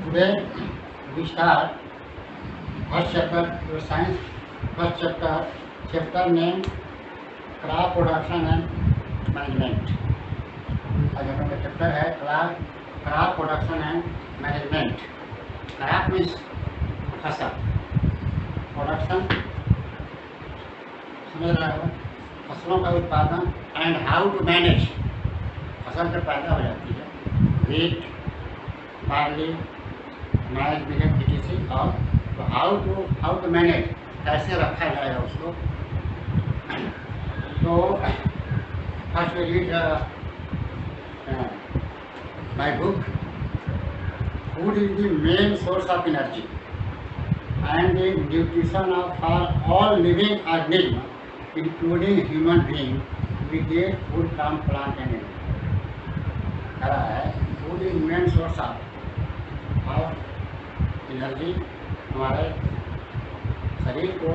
Today we start first chapter your science chapter named crop production and management. आज हम लोग का chapter है crop production and management. crop means फसल, production समझ रहा है, फसलों का उत्पादन एंड हाउ टू मैनेज, फसल जब पैदा हो जाती है wheat, barley, maize, millet etc. और तो हाउ टू मैनेज, कैसे रखा जाएगा उसको. तो first we read my book. Food is the main source of energy and the nutrition for all living organisms, including human beings. We get food from plant and animal. करा है food is main source of energy. हमारे शरीर को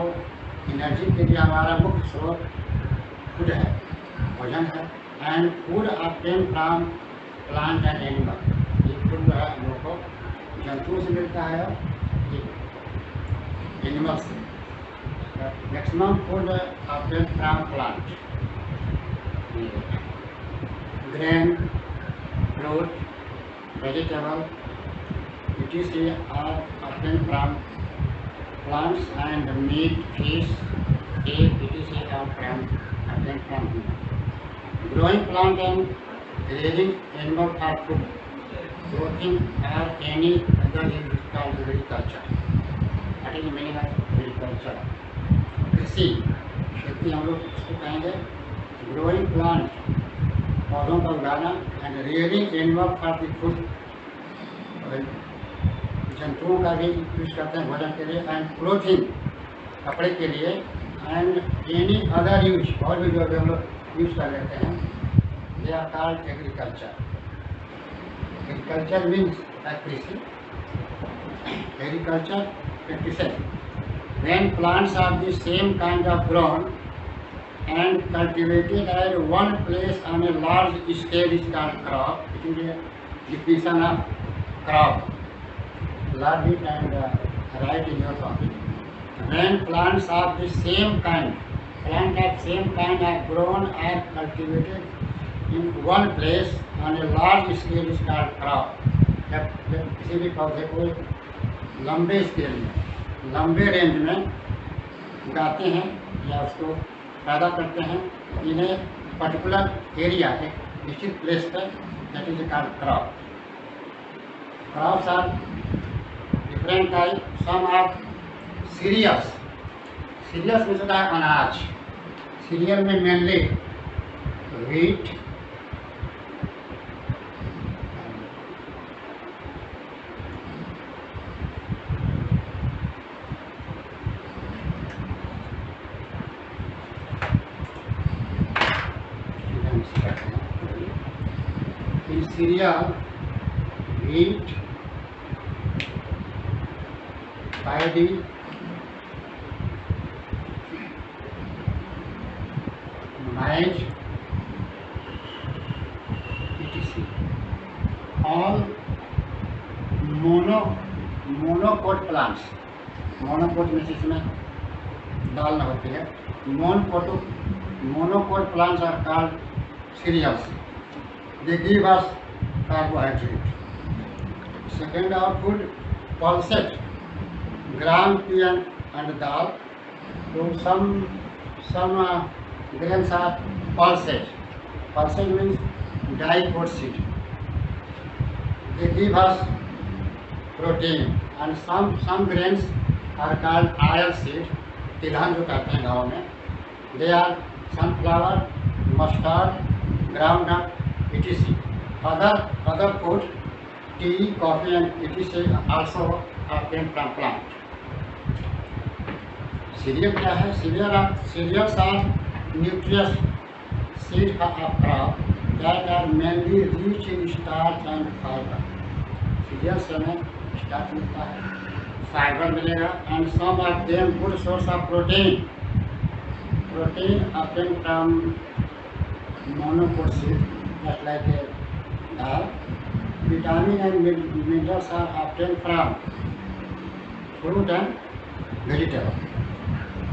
energy के लिए हमारा मुख्य स्रोत फूड है, भोजन है. And food obtain from plant and animal. ये फूड जो है हम लोग को जंतुओं से मिलता है, एनिमल्स से. Maximum food obtain from plant. Grain, fruit, vegetable etc. are obtained from plants, and meat, fish, egg etc. are obtained from human. Growing plant and raising animal for food, clothing or any other is called agriculture. That is the meaning of agriculture. कृषि, खेती हम लोग इसको कहेंगे. Growing plant, पौधों का उगाना, and rearing animal for the food, जंतुओं का भी यूज करते हैं भोजन के लिए. एंड क्लोथिंग, कपड़े के लिए. एंड एनी अदर यूज, और भी जो हम लोग यूज कर लेते हैं, they are called agriculture. Agriculture means कृषि. Agriculture practices when plants are the same kind of grown and cultivated at one place on a large scale is called crop. It is a definition of crop. Learn it and write in your copy. When plants of the same kind, are grown and cultivated in one place on a large scale is called crop. जब किसी भी पौधे को लंबे scale में, लंबे range में उगाते हैं या उसको पैदा करते हैं, इन्हें पर्टिकुलर एरिया, एक निश्चित प्लेस पर, that is called crop. Crops are different type. Some are cereals. Cereals में होता है अनाज. सीरियल में mainly wheat, cereal, wheat, paddy, maize etc. all monocot plants. monocot में इसमें दाल न होती है. monocot plants are called cereals. They give us carbohydrate. Second our food, pulses, gram, pea and dal. So some grains are pulses. Pulses means dipod seed. They give us protein. And some grains are called oil seed. तिलहन जो कहते हैं गाँव में. They are sunflower, mustard, groundnut etc. Other food, tea, coffee and etc. also obtained from plant. Cereal क्या है? Cereals are nutritious seed of crop that are mainly rich in starch and fiber. Cereals से हमें starch मिलता है, fiber मिलेगा, and some of them good source of protein. Protein obtained from monocot seed, just like a dal. vitamin and minerals are obtained from fruit and vegetable.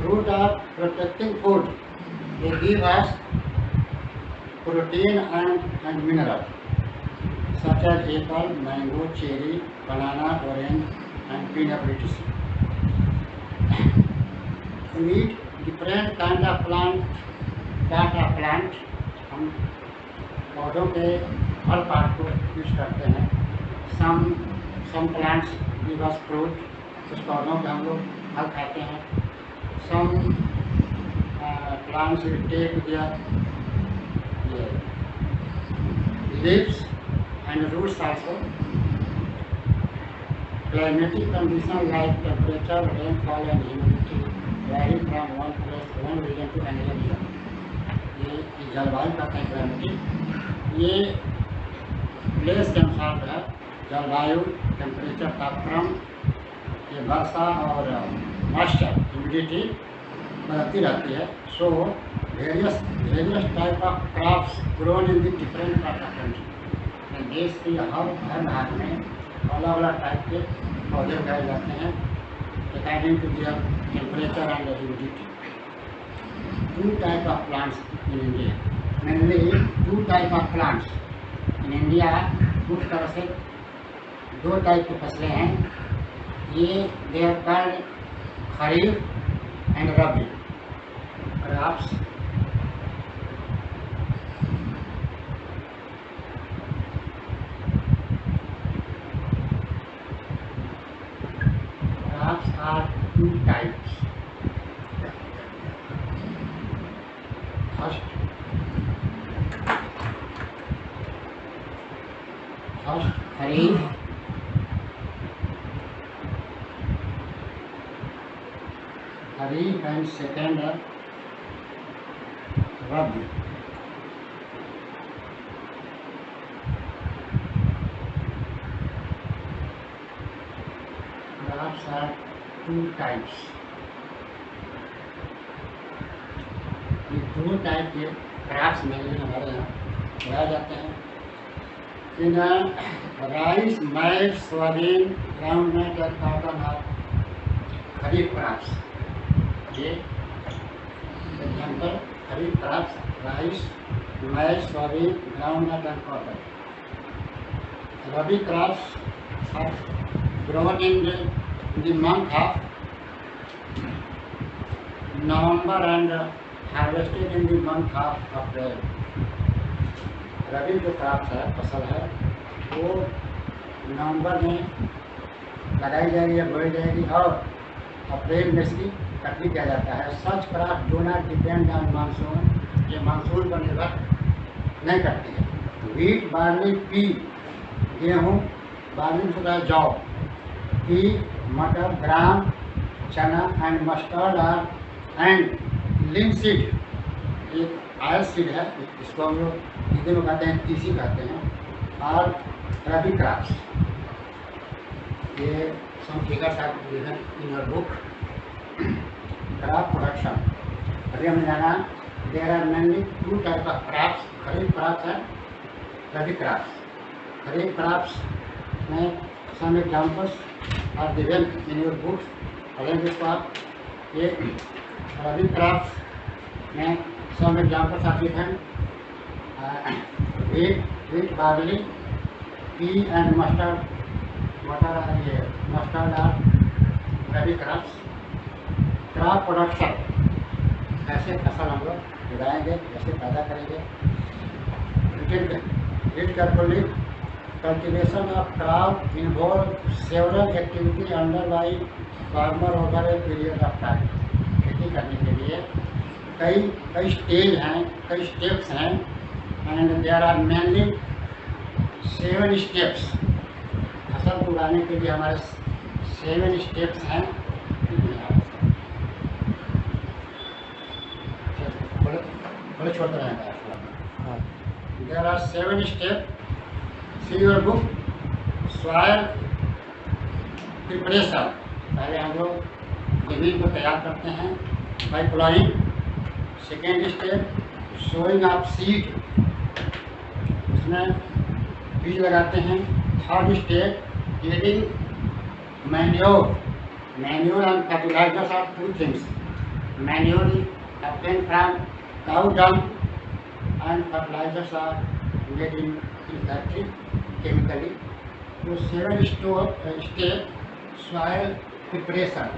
Fruit are protecting food. They give us protein and mineral such as apple, mango, cherry, banana, orange and peanut butter. We eat different kind of plant, हम पौधों के हर part को use करते हैं. Some plants give us fruit, कुछ पौधों के हम लोग फल खाते हैं. Some plants take their leaves and roots also. Climatic conditions like temperature, rainfall and humidity vary from one region to another region. ये जलवायु का क्लाइमेटिक, ये प्लेस के अनुसार जो है जलवायु, टेम्परेचर, तापक्रम, ये वर्षा और मॉइस्चर, ह्यूमिडिटी बदलती रहती है. So various type of crops grown in the different part of country. देश के हर भाग में अलग अलग टाइप के पौधे उगाए जाते हैं according to their temperature and humidity. 2 type of plants in India. Mainly 2 type of plants in India. मुख्य तरह से 2 टाइप की फसलें हैं. ये they are called kharif and rabi crops. Crops are 2 types. First kharif, and second rabi. Crops are 2 types. ये 2 type के crops mainly हमारे यहाँ उगाए जाते हैं. In rice, maize, soybean, groundnut और कॉटन और खरीफ क्रॉप्स. ये example kharif crops rice, maize, soybean, groundnut और cotton. Rabi crops are grown in the month of November and harvested in the month of April. Rabi जो क्रॉप्स है, फसल है, वो नवंबर में लगाई जाएगी या बोई जाएगी और अप्रैल में इसकी कटनी किया जाता है. Such crop do not depend on monsoon. ये मानसून पर निर्भर नहीं करती है. व्हीट, बार्ली, पी, गेहूँ, बार्ली होता है जौ, पी, मटर, ग्राम, चना एंड मस्टर्ड और एंड लिंसीड. एक आयल सीड है, इसको हम लोग हिंदी में कहते हैं तीसी कहते हैं. और रबी क्रॉप्स, ये some figures are given in your book. Crop production, अभी हमने जाना there are mainly 2 type of crops. Kharif crops है, रबी क्रॉप्स. खरीफ क्रॉप्स में some examples are given in your book. अगर जिसको आप ये रबी क्रॉप्स में some examples are given. Wheat, barley, pea and mustard. Mustard are rabi crops. Crop production, कैसे फसल हम लोग उगाएंगे, कैसे पैदा करेंगे. Read carefully. Cultivation of crop involve several activities under by farmer over a period of time. खेती करने के लिए कई स्टेज हैं, कई स्टेप्स हैं. And there are mainly 7 steps. फसल को उगाने के लिए हमारे 7 स्टेप्स हैं. बड़े छोटे रहेंगे. There are 7 steps. See your book. Soil preparation, पहले हम लोग जमीन को तैयार करते हैं by ploughing. Second step sowing of seed, उसमें बीज लगाते हैं. Third step, adding manure. Manure and fertilizers are two things. Manure is obtained from cow dung and fertilizers are made in factory chemically. So seven step soil preparation.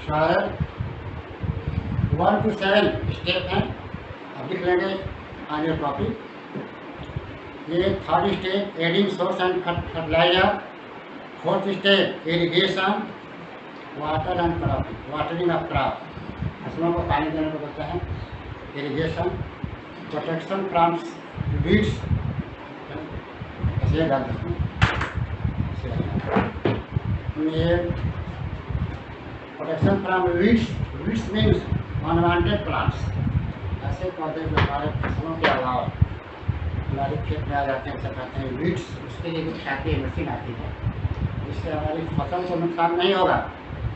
Soil 1 to 7 step हैं, अब लिख लेंगे on your copy. ये third step adding source and fertilizer, fourth step irrigation, water and cropping, watering of crop, फसलों को पानी देने को बोलते हैं इरिगेशन, प्रोटेक्शन फ्रॉम वीड्स, ऐसे डाल देते हैं, protection from weeds, weeds means unwanted plants, ऐसे पौधे जो हमारे फसलों के अलावा हमारे खेत में आ जाते हैं, उसे कहते हैं वीड्स। उसके लिए कुछ खाती है मशीन आती है, जिससे हमारी फसल को नुकसान नहीं होगा,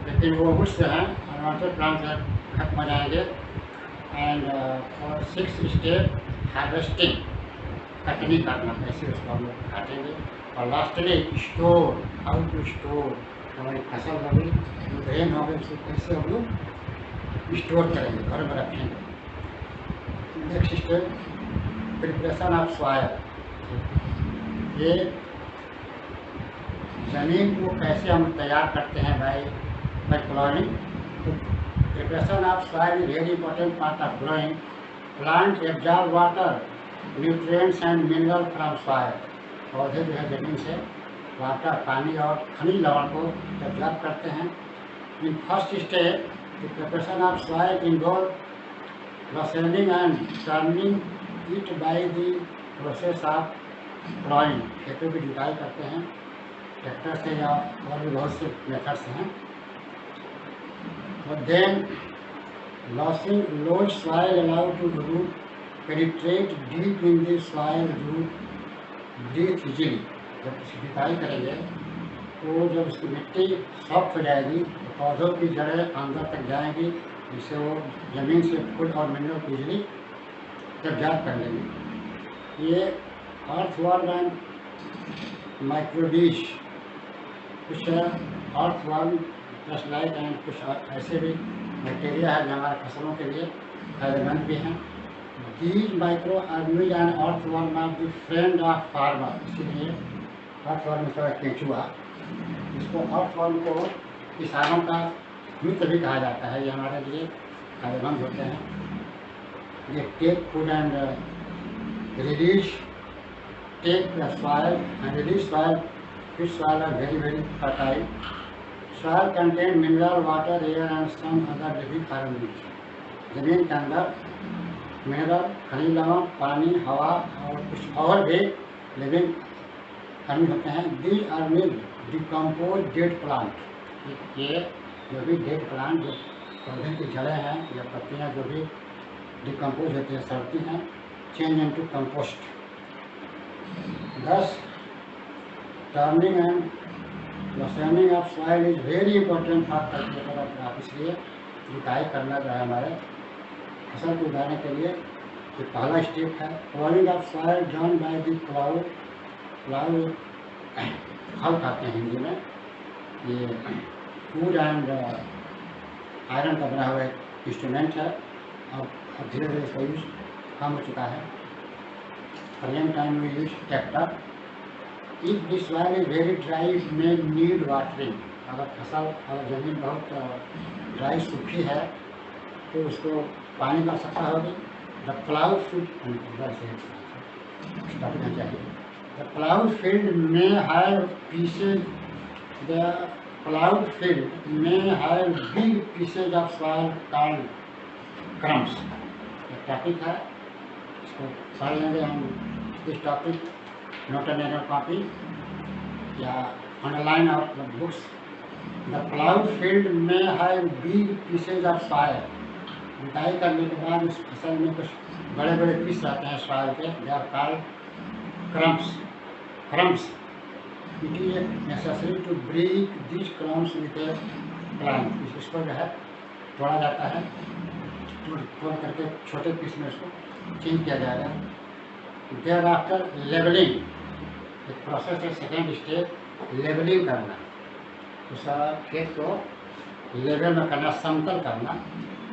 लेकिन वो वीड्स जो हैं अनवांटेड प्लांट्स खत्म हो जाएंगे। एंड और 6 स्टेप हार्वेस्टिंग, कटनी करना, कैसे उसको हम लोग काटेंगे। और lastly store, how to store, हमारी फसल होगी ग्रेन हो गई, उसको कैसे हम लोग स्टोर करेंगे, घर में रखेंगे। Next step preparation of soil, ये ज़मीन को कैसे हम तैयार करते हैं बाय प्लानिंग। तो preparation of soil is very important part of growing. Plant absorb water, nutrients and mineral from soil, पौधे जो है ज़मीन से वाटर, पानी और खनिज लवण को एब्जॉर्ब करते हैं। In first step the preparation of soil involves loosening and turning it by the process of plowing। खेतों की जुताई करते हैं ट्रैक्टर से या और भी बहुत से मेथड्स हैं। और then loose soil allow to root penetrate deep in the soil, root breathe easily। जब उसकी जुताई करेंगे तो जब उसकी मिट्टी सॉफ्ट हो जाएगी तो पौधों की जड़ें अंदर तक जाएंगी, जिससे वो ज़मीन से फूड और मिनरल को इजली एब्जॉर्ब कर लेंगे। ये अर्थवर्म एंड माइक्रोबीज, कुछ अर्थवर्म जस्ट लाइक एंड कुछ ऐसे भी बैक्टीरिया है जो हमारे फसलों के लिए फायदेमंद भी हैं। These micro organism and earthworm are the friend of farmer, इसीलिए अर्थवर्म का केंचुआ, इसको अर्थवर्म को किसानों का मित्र भी कहा जाता है, ये हमारे लिए फायदेमंद होते हैं। ये take food and release, take the soil and release soil, fish soil are very very fertile. Soil contain mineral, water, air and some other living organism. जमीन के अंदर मिनरल, खनिज लवण, पानी, हवा और कुछ और भी लिविंग खनिज होते हैं। These are mean decompose dead plant, ये जो भी डेड प्लांट, जो पौधे की जड़ें हैं या पत्तियाँ जो भी डिकम्पोज होती हैं, सड़ती हैं, change into compost. This turning and loosening of soil is very important for cultivator of crop, इसलिए जुताई करना जो है हमारे फसल को उगाने के लिए ये पहला स्टेप है। Ploughing of soil done by the plough, plough हल कहते हैं हिंदी में। ये फूड एंड आयरन का बना हुआ एक इंस्ट्रूमेंट है, और धीरे धीरे इसका यूज कम हो चुका है। प्रेजेंट टाइम में use tractor. If the soil is very dry में नीड वाटरिंग, अगर ज़मीन बहुत ड्राई सूखी है तो उसको पानी की आवश्यकता होगी। द प्लाउ शुड चाहिए। The plowed field may have pieces. The plowed field may have big pieces of soil called crumbs. ये टॉपिक है, इसको पढ़ लेंगे हम। This topic note in your copy या underline of the books. The ploughed field में have big pieces of soil. जुताई करने के बाद उस फसल में कुछ बड़े बड़े पीस रहते हैं सॉइल के, they are called crumbs. It is necessary to break these crumbs with a plant. इसको जो है तोड़ा जाता है, तोड़ करके छोटे पीस में इसको चेंज किया जाएगा। Thereafter leveling, प्रोसेस है सेकेंड स्टेप, लेवलिंग करना, उसका खेत को लेवल में करना, समतल करना।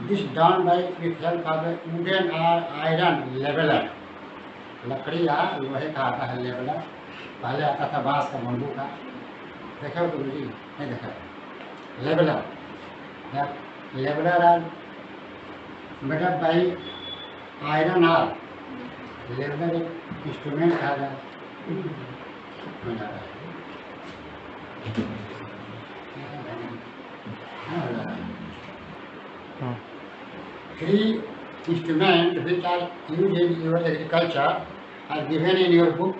This done by with help of wooden और आयरन लेवलर, लकड़ी या लोहे का आता है लेवलर, पहले आता था बांस का, बम्बू का, देखा तो जी नहीं देखा, leveller leveller are made up by iron are, leveller एक इंस्ट्रूमेंट कहा जाए। Three instruments which are used in your agriculture are given in your book.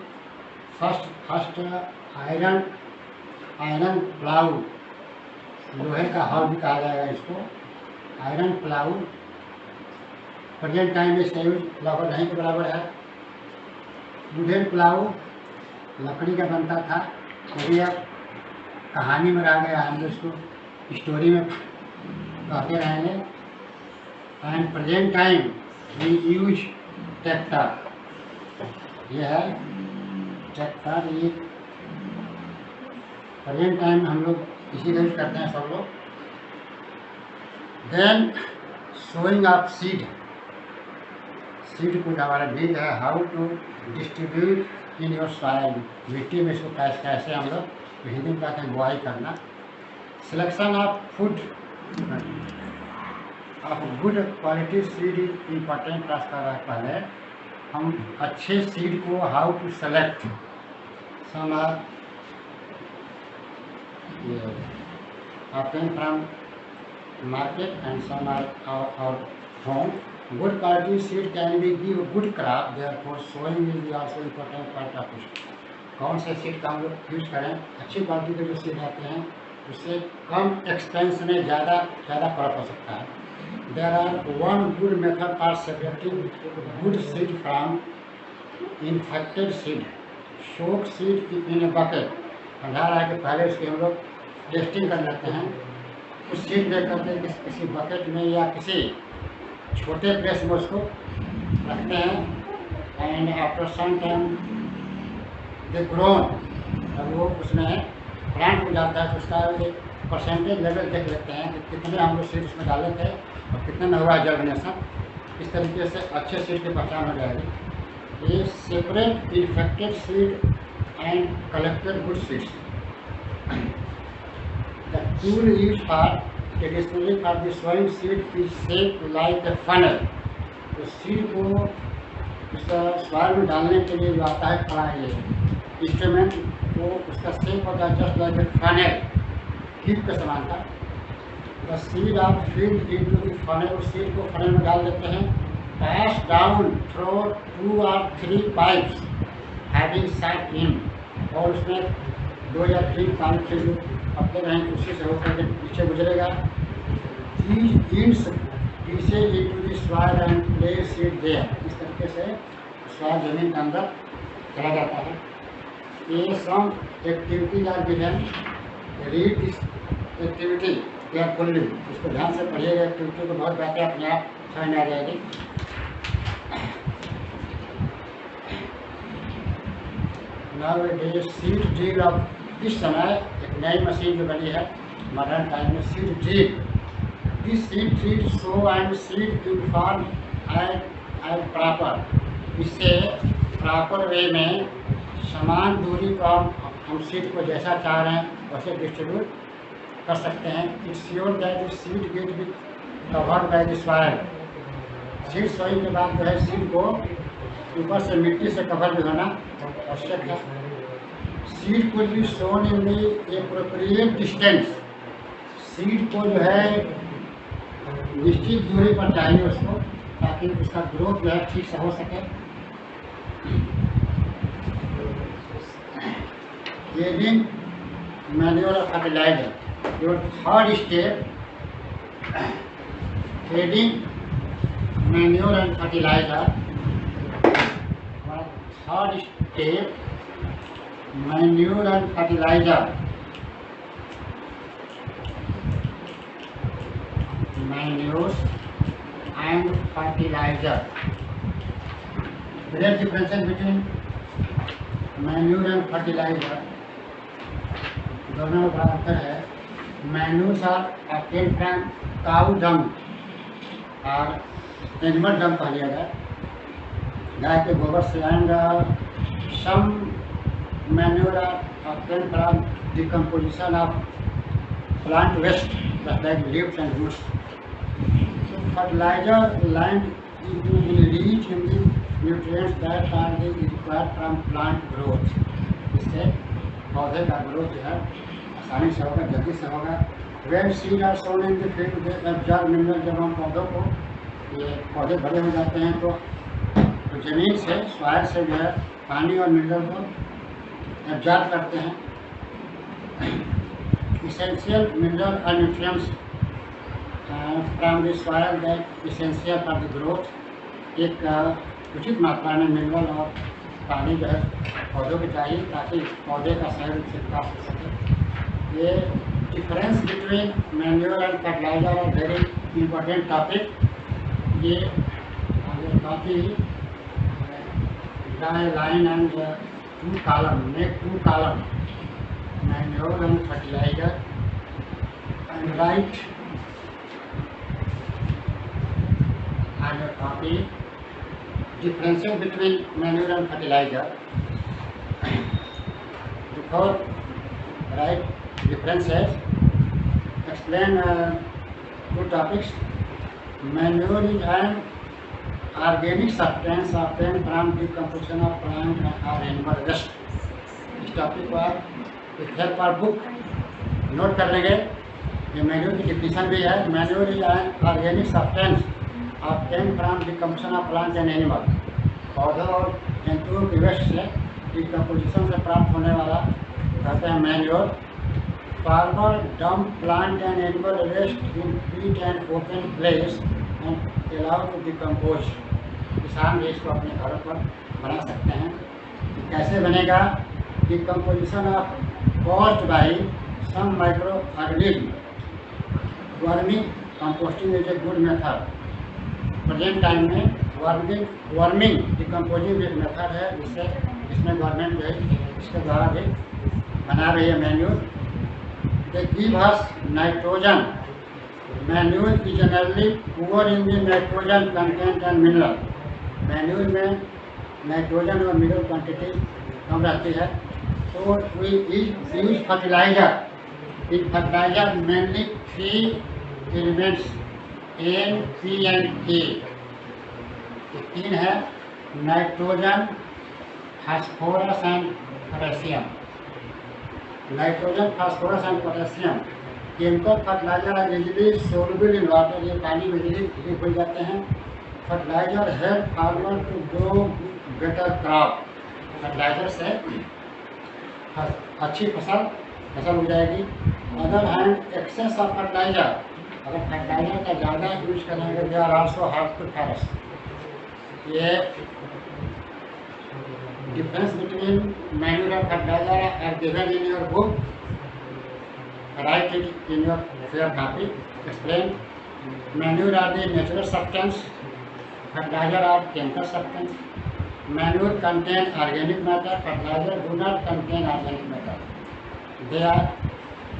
First iron plow, लोहे का हल भी कहा जाएगा इसको, आयरन प्लाऊ। प्रेजेंट टाइम में इसका यूज लगभग नहीं के बराबर है। वुडन प्लाऊ लकड़ी का बनता था, अभी अब कहानी में रह गया, हम लोग इसको स्टोरी में कहते रहेंगे। And present time we use tractor, ये है ट्रैक्टर, ये प्रेजेंट टाइम हम लोग इसी का यूज करते हैं सब लोग। Then sowing of seed, seed को हमारा बीज है, how to distribute in your soil, मिट्टी में इसको कैसे हम लोग हिंदी में कहते हैं बुआई करना। Selection of food of good quality seed is important class कर रहा है। पहले हम अच्छे सीड को how to select, some are obtained from market and some are our home. Good quality seed can be give good crop, therefore sowing is also important part of it. कौन से seed का हम लोग use करें, अच्छी quality के जो seed आते हैं उससे कम एक्सपेंस में ज़्यादा क्रॉप हो सकता है। There are one good method for separating good seed from infected seed. Soak seed in a bucket, अंधार आके पहले उसकी हम लोग टेस्टिंग कर लेते हैं, उस सीड ले करके किसी बकेट में या किसी छोटे प्लेस में उसको रखते हैं। And after some time they grown, जब वो उसमें प्लांट हो जाता है तो उसका एक परसेंटेज लेवल देख लेते हैं कि कितने हम लोग सीड उसमें डाले थे और कितने में हुआ जर्मिनेशन। इस तरीके से अच्छे सीड की पहचान हो जाएगी। ये separate infected seed and collected good seeds. The tool used for traditionally for the sowing seed is shaped like a funnel. तो सीड को उस सॉइल में डालने के लिए जो आता है फला, ये इंस्ट्रूमेंट वो उसका शेप होता है just like a funnel, tip के समान था। The seed of field into the funnel, उस सीड को फनल में डाल देते हैं। Pass down through 2 or 3 pipes having sack in, और उसमें 2 या 3 पाइप से जो अपने रहेंगे उसी से होकर के पीछे गुजरेगा। These ends pieces into the soil and place seed there, इस तरीके से सॉइल जमीन के अंदर चला जाता है। ये some activities are given, read this activity carefully, इसको ध्यान से पढ़िएगा, एक्टिविटी को बहुत बातें अपने आप समझ में आ जाएगी। नाउ ये सीड ड्रिल, अब इस समय एक नई मशीन जो बनी है मॉडर्न टाइम में, seed drill. This seed drill show and seed uniform and proper, इससे प्रॉपर वे में समान दूरी पर हम सीड को जैसा चाह रहे हैं वैसे डिस्ट्रीब्यूट कर सकते हैं। It's sure that seed get be covered by the soil, seed sowing के बाद जो है सीड को ऊपर से मिट्टी से कवर भी होना आवश्यक है। सीड को भी सोन इन एप्रोप्रिएट डिस्टेंस, सीड को जो है निश्चित दूरी पर चाहिए उसको, ताकि उसका ग्रोथ जो है ठीक से हो सके। एडिंग मैन्योर और fertilizer, your third step, adding manure and fertilizer. Third step manure and fertilizer, manures and fertilizer. There is difference between manure and fertilizer दोनों में बड़ा अंतर है। Manures are obtained from cow dung और animal dung कहा जाएगा, गाय के गोबर से। And some manure are obtained from decomposition of plant waste like leaves and roots. So fertilizer land is rich in the nutrients that are required from plant growth. इससे पौधे का ग्रोथ जो है आसानी से होगा, जल्दी से होगा। When seed are sown in the field, they absorb mineral। जब हम पौधों को, ये पौधे बड़े हो जाते हैं तो जमीन से, सॉइल से जो है पानी और मिनरल को एब्जॉर्ब करते हैं। Essential mineral and nutrients from the soil that essential for the growth। एक उचित मात्रा में मिनरल और पानी जो है पौधों को चाहिए ताकि पौधे का सही रूप से विकास हो सके। ये difference between manure and fertilizer और वेरी इंपॉर्टेंट टॉपिक। ये काफ़ी line and two column, make two column manure and fertilizer and write on your copy differences between manure and fertilizer. Before write differences, explain two topics. Manure is an organic substance obtained from decomposition of plant or animal waste. इस topic पर एक help और book note कर लेंगे। ये manure की definition भी है। Manure is an organic substance obtained from decomposition of plants and animals। पौधों और जंतुओं के वेस्ट से डिकम्पोजिशन से प्राप्त होने वाला कहते हैं manure. Farmer dump plant and animal waste in pit and open place and allow to decompose. किसान भी इसको अपने घरों पर बना सकते हैं। कैसे बनेगा? Decomposition of caused by some micro organism. Verming composting is a good method. Present time में वर्मिंग डिकम्पोजिंग एक मेथड है जिसमें गवर्नमेंट जो है इसके द्वारा भी बना रही है manure. They give us nitrogen. Manure is generally poor in the nitrogen content and mineral. Manure में नाइट्रोजन और मिनरल क्वांटिटी कम रहती है। तो we use fertilizer. In fertilizer mainly 3 elements N, P and K। ये 3 है, nitrogen, phosphorus and potassium. Nitrogen, phosphorus and potassium chemical fertilizer are easily soluble in water. ये पानी में इजीली घुल जाते हैं। Fertilizer help farmer to grow better crop. Fertiliser से अच्छी फसल हो जाएगी। Other hand excess of fertiliser, अगर फर्टिलाइजर का ज़्यादा यूज करेंगे they are also harmful for us. ये difference between manure and fertiliser are given in your book. Write it in your fair copy. Explain. Manure are the natural substance, fertiliser are chemical substance. Manure contain organic matter, fertiliser do not contain organic matter. They are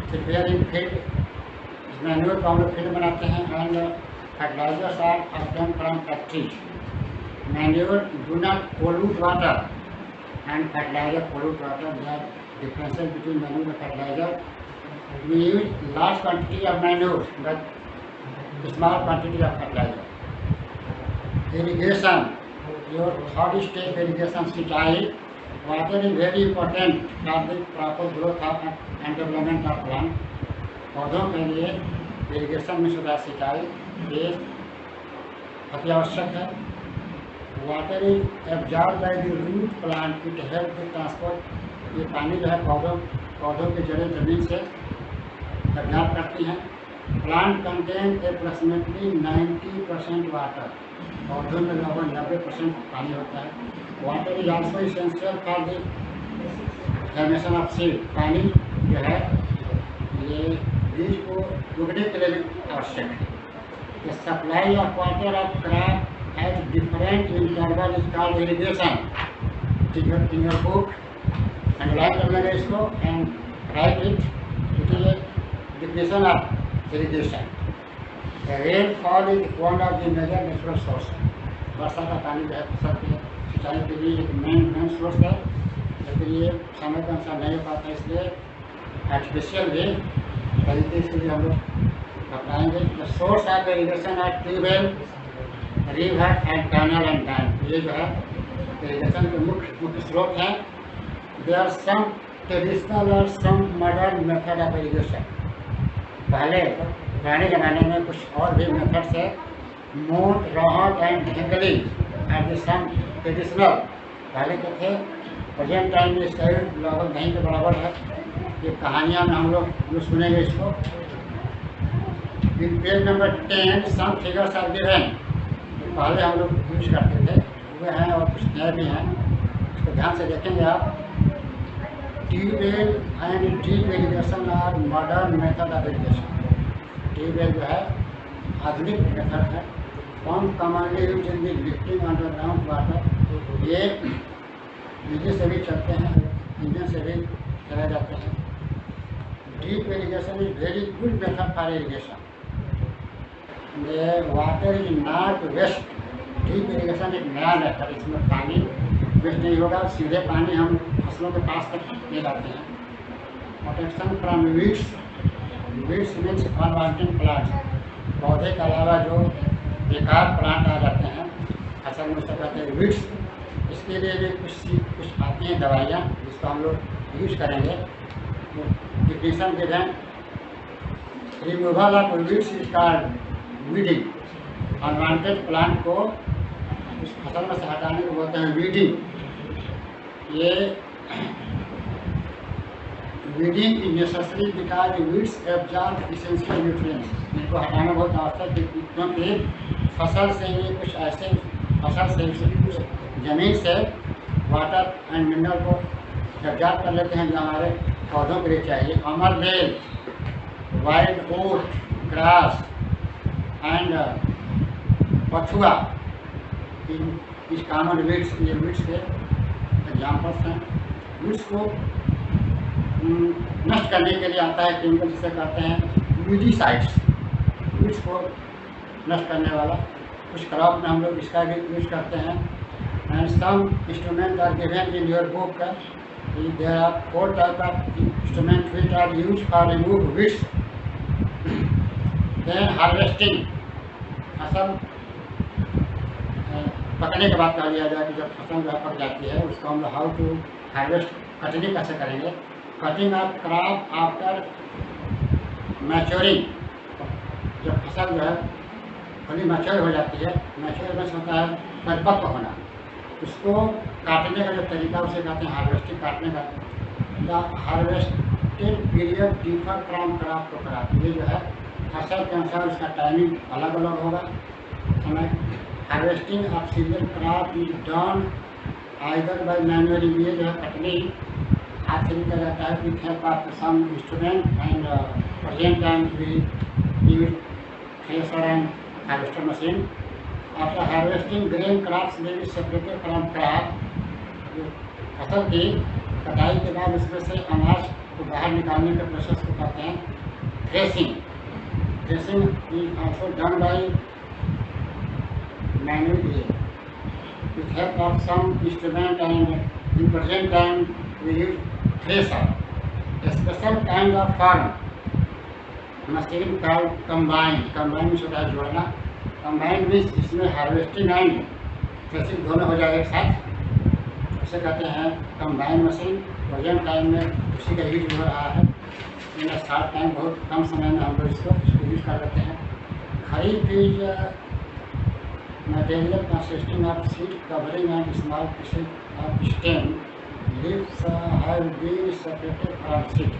prepare in field. Manure को हम लोग field बनाते हैं। And fertilisers are obtained from factories. Manure do not pollute water and fertiliser pollute water. They are differences between manure and fertiliser. We use large quantity of manure but small quantity of fertiliser. Irrigation, your third stage irrigation, सिंचाई। Water is very important for the proper growth of and development of plant. पौधों के लिए irrigation में सुधार, सिंचाई ये अति आवश्यक है। Water is absorb by the root plant, it help to transport. ये पानी जो है पौधों के जड़ें जमीन से एब्जॉर्ब करती हैं। Plant contain approximately 90% water. पौधों में लगभग 90% पानी होता है। Water is also essential for the formation of seed. पानी जो है ये बीज को उगने के लिए आवश्यक है। The supply of water of crop has different interval is called irrigation. In your book underline कर लेंगे इसको and write it is depression of irrigation. Rainfall is one of the major natural source. वर्षा का पानी जो है फसल के सिंचाई के लिए एक मेन सोर्स है, लेकिन ये समय के अनुसार नहीं हो पाता, इसलिए आर्टिफिशियल वे तरीके से हम लोग अपनाएंगे। The source of irrigation are tube well, river and canal and dam. ये जो है इरिगेशन के मुख्य स्रोत हैं। दे आर सम ट्रेडिशनल और some modern method of irrigation. पहले पुराने ज़माने में कुछ और भी मेथड्स है। मोट, राहत एंड हिंगली एंड द सम ट्रेडिशनल पहले के थे। प्रेजेंट टाइम में इसका लगभग नहीं के बराबर है। ये कहानियाँ में हम लोग सुनेंगे इसको। In page number 10 some figures are given. पहले हम लोग यूज करते थे वे हैं और कुछ नए भी हैं, इसको ध्यान से देखेंगे आप। Tube well and drip irrigation are modern method of irrigation. Tube well जो है आधुनिक मेथड है। Pump commonly use in the lifting underground water. ये बिजली से भी चलते हैं, इंजन से भी चलाए जाते हैं। Drip irrigation is very good method for irrigation. Water is not waste. Drip irrigation एक नया मेथड, इसमें पानी वेस्ट नहीं होगा, सीधे पानी हम फसलों के पास तक ले जाते हैं। Protection from weeds. Weeds means unwanted plants. पौधे के अलावा जो बेकार प्लांट आ जाते हैं फसल में, उसको कहते हैं वीड्स। इसके लिए भी कुछ आती हैं दवाइयाँ जिसको हम लोग यूज करेंगे। डिफिनेशन के हैं removal of weeds is called weeding. Unwanted plant को उस फसल में से हटाने को बोलते हैं वीडिंग। ये weeding is necessary because weeds absorb essential nutrients. इनको हटाना बहुत आवश्यक है, क्योंकि फसल से ये कुछ ऐसे फसल से ज़मीन से वाटर एंड मिनरल को एब्जॉर्ब कर लेते हैं जो हमारे पौधों के लिए चाहिए। अमरबेल, वाइल्ड ओट, ग्रास एंड पछुआ इस कॉमन वीड्स, ये वीड्स के एग्जाम्पल्स हैं। वीड्स को नष्ट करने के लिए आता है केमिकल जिसे कहते हैं वीडिसाइड्स। वीड्स को नष्ट करने वाला कुछ क्रॉप में हम लोग इसका भी यूज करते हैं। And some instrument are given in your book. There are 4 type of instrument which are used for remove weeds. Then harvesting. फसल पकने के बाद कहा लिया जाए कि जब फसल जो पक जाती है उसको हम लोग हाउ टू हार्वेस्ट, कटनी कैसे करेंगे। Cutting of crop after maturing. जब फसल जो है थोड़ी मैच्योर हो जाती है, मैच्योर मीन्स होता है परिपक्व होना, उसको काटने का जो तरीका उसे कहते हैं हार्वेस्टिंग, काटने का। The harvested period differ from crop to crop. ये जो है फसल के अनुसार उसका टाइमिंग अलग अलग होगा समय। Harvesting off season crop is done either bye manually. ये जो है कटनी हाथ से भी किया जाता है with help of some instrument and present time we use thresher and harvester machine. After harvesting grain crops में भी सेपरेटेड फ्रॉम क्रॉप। फसल की कटाई के बाद उसमें से अनाज को बाहर निकालने के प्रोसेस को कहते हैं threshing. Threshing is also done by manually with help of some instrument, and in present time we use thresher, a special kind of farm machine called combine. Combine means होता है जोड़ना। combine means इसमें harvesting and threshing दोनों हो जाए एक साथ, उसे कहते हैं combine मशीन। प्रेजेंट टाइम में उसी का यूज हो रहा है। इन शॉर्ट टाइम, बहुत कम समय में हम लोग इसको यूज कर लेते हैं। खरीफ is material consisting of seed covering and small pieces of stem. Leaves have been separated from seed.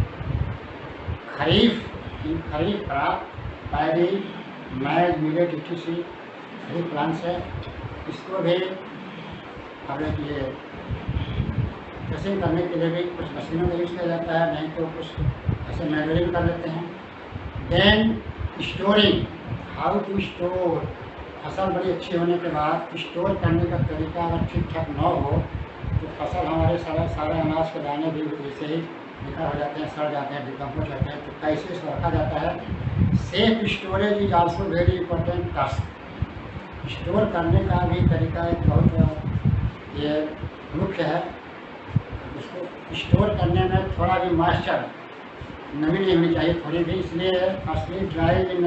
Kharif crop paddy, maize, millet, etc. Kharif plants है। इसको भी हमें ये ड्रेसिंग करने के लिए भी कुछ मशीनों का यूज किया जाता है, नहीं तो कुछ ऐसे मैनुअली कर लेते हैं। Then storing, how to store. फसल बड़ी अच्छी होने के बाद स्टोर करने का तरीका अगर ठीक ठाक न हो तो फसल हमारे सारे अनाज के दाने भी जैसे ही निकल हो जाते हैं, सड़ जाते हैं, डिकम्पोज होते हैं, तो कैसे इसको रखा जाता है। Safe storage is also very important task. Store करने का भी तरीका एक बहुत ये मुख्य है। उसको स्टोर करने में थोड़ा भी मॉइस्चर, नमी नहीं होनी चाहिए थोड़ी भी, इसलिए firstly dry in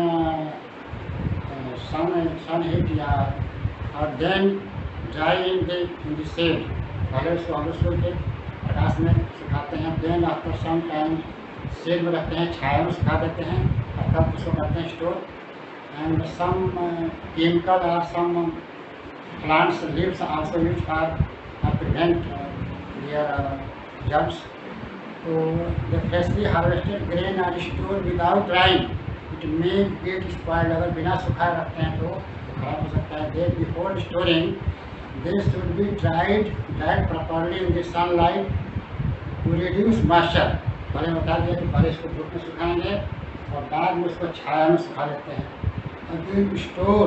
sun heat या और then dry in the shade. पहले उसको हम लोग के प्रकाश में सुखाते हैं, then after some time shade में रखते हैं, छाया में सुखा देते हैं, और तब उसको करते हैं स्टोर। एंड सम केमिकल और some plants leaves also use for prevent their germs. तो the freshly harvested grain are store without drying, it may get spoiled. अगर बिना सुखाए रखते हैं तो खराब हो सकता है। Then before storing they should be dried properly in the sunlight to reduce moisture. पहले बता दिया कि पहले इसको धूप में सुखाएंगे और बाद में उसको छाया में सुखा लेते हैं। Again store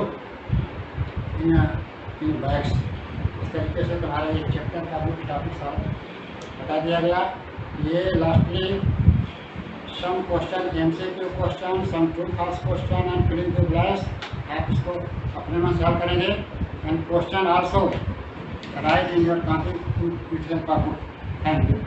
in bags. इस तरीके से तुम्हारे एक चैप्टर का मुख्य टॉपिक बता दिया गया। ये lastly some question MCQ question, some true false question and filling the blanks. आप इसको अपने में सॉल्व करेंगे and question also write in your copy to help आपको। Thank you.